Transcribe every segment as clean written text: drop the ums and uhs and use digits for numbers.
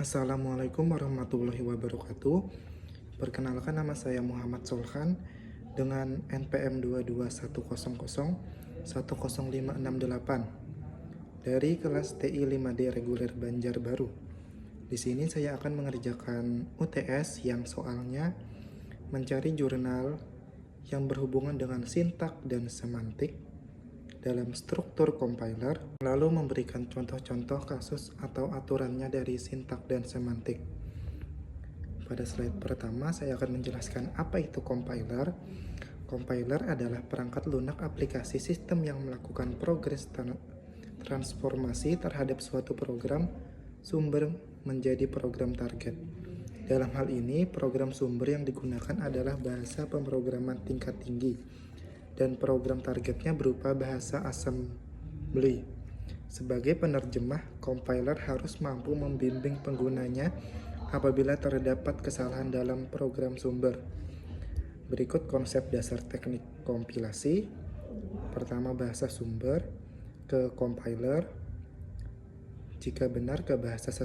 Assalamualaikum warahmatullahi wabarakatuh. Perkenalkan, nama saya Muhammad Solhan dengan NPM 22100100568 dari kelas TI 5D reguler Banjarbaru. Di sini saya akan mengerjakan UTS yang soalnya mencari jurnal yang berhubungan dengan sintak dan semantik dalam struktur compiler, lalu memberikan contoh-contoh kasus atau aturannya dari sintak dan semantik. Pada slide pertama, saya akan menjelaskan apa itu compiler. Compiler adalah perangkat lunak aplikasi sistem yang melakukan progres transformasi terhadap suatu program sumber menjadi program target. Dalam hal ini, program sumber yang digunakan adalah bahasa pemrograman tingkat tinggi, dan program targetnya berupa bahasa assembly. Sebagai penerjemah, compiler harus mampu membimbing penggunanya apabila terdapat kesalahan dalam program sumber. Berikut konsep dasar teknik kompilasi. Pertama, bahasa sumber ke compiler, jika benar ke bahasa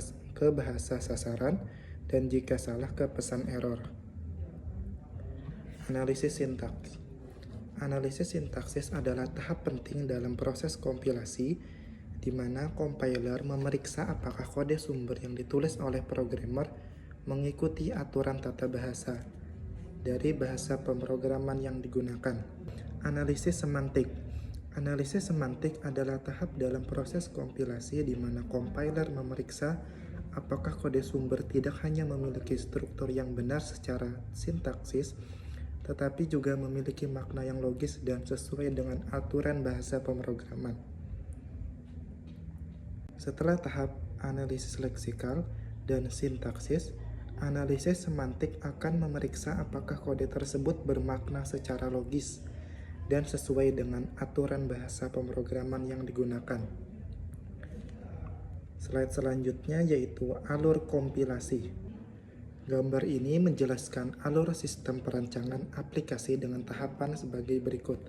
sasaran, dan jika salah ke pesan error. Analisis sintaks. Analisis sintaksis adalah tahap penting dalam proses kompilasi, di mana compiler memeriksa apakah kode sumber yang ditulis oleh programmer mengikuti aturan tata bahasa dari bahasa pemrograman yang digunakan. Analisis semantik. Analisis semantik adalah tahap dalam proses kompilasi di mana compiler memeriksa apakah kode sumber tidak hanya memiliki struktur yang benar secara sintaksis, tetapi juga memiliki makna yang logis dan sesuai dengan aturan bahasa pemrograman. Setelah tahap analisis leksikal dan sintaksis, analisis semantik akan memeriksa apakah kode tersebut bermakna secara logis dan sesuai dengan aturan bahasa pemrograman yang digunakan. Slide selanjutnya yaitu alur kompilasi. Gambar ini menjelaskan alur sistem perancangan aplikasi dengan tahapan sebagai berikut.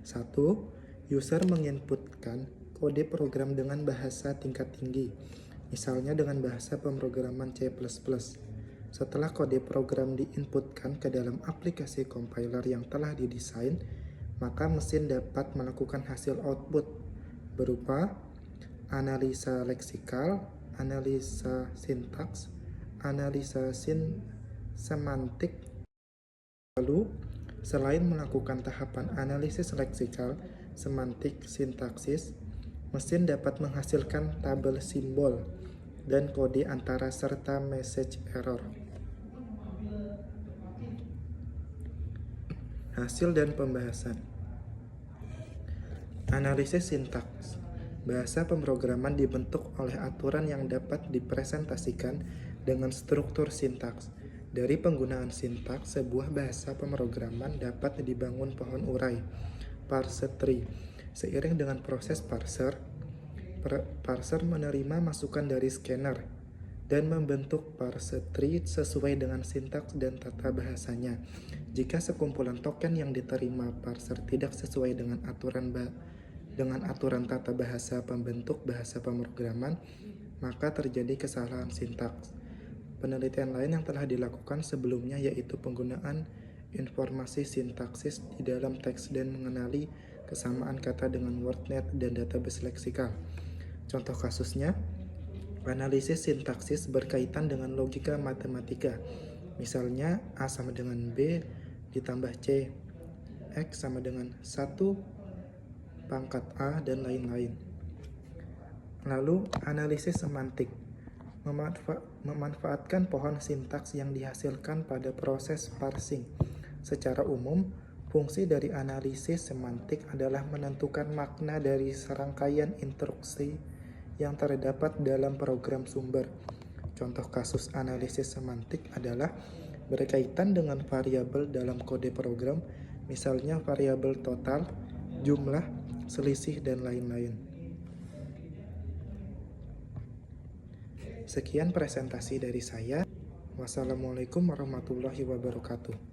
1. User menginputkan kode program dengan bahasa tingkat tinggi, misalnya dengan bahasa pemrograman C++. Setelah kode program diinputkan ke dalam aplikasi compiler yang telah didesain, maka mesin dapat melakukan hasil output berupa analisa leksikal, analisa sintaks, analisa semantik. Lalu, selain melakukan tahapan analisis leksikal, semantik, sintaksis, mesin dapat menghasilkan tabel simbol dan kode antara serta message error. Hasil dan pembahasan. Analisis sintaks. Bahasa pemrograman dibentuk oleh aturan yang dapat dipresentasikan dengan struktur sintaks. Dari penggunaan sintaks, sebuah bahasa pemrograman dapat dibangun pohon urai, parser tree. Seiring dengan proses parser menerima masukan dari scanner dan membentuk parser tree sesuai dengan sintaks dan tata bahasanya. Jika sekumpulan token yang diterima parser tidak sesuai dengan aturan tata bahasa pembentuk bahasa pemrograman, maka terjadi kesalahan sintaks. Penelitian lain yang telah dilakukan sebelumnya yaitu penggunaan informasi sintaksis di dalam teks dan mengenali kesamaan kata dengan WordNet dan database leksikal. Contoh kasusnya, analisis sintaksis berkaitan dengan logika matematika. Misalnya, A sama dengan B ditambah C, X sama dengan 1 pangkat A, dan lain-lain. Lalu, analisis semantik memanfaatkan pohon sintaks yang dihasilkan pada proses parsing. Secara umum, fungsi dari analisis semantik adalah menentukan makna dari serangkaian instruksi yang terdapat dalam program sumber. Contoh kasus analisis semantik adalah berkaitan dengan variabel dalam kode program, misalnya variabel total, jumlah, selisih, dan lain-lain. Sekian presentasi dari saya. Wassalamualaikum warahmatullahi wabarakatuh.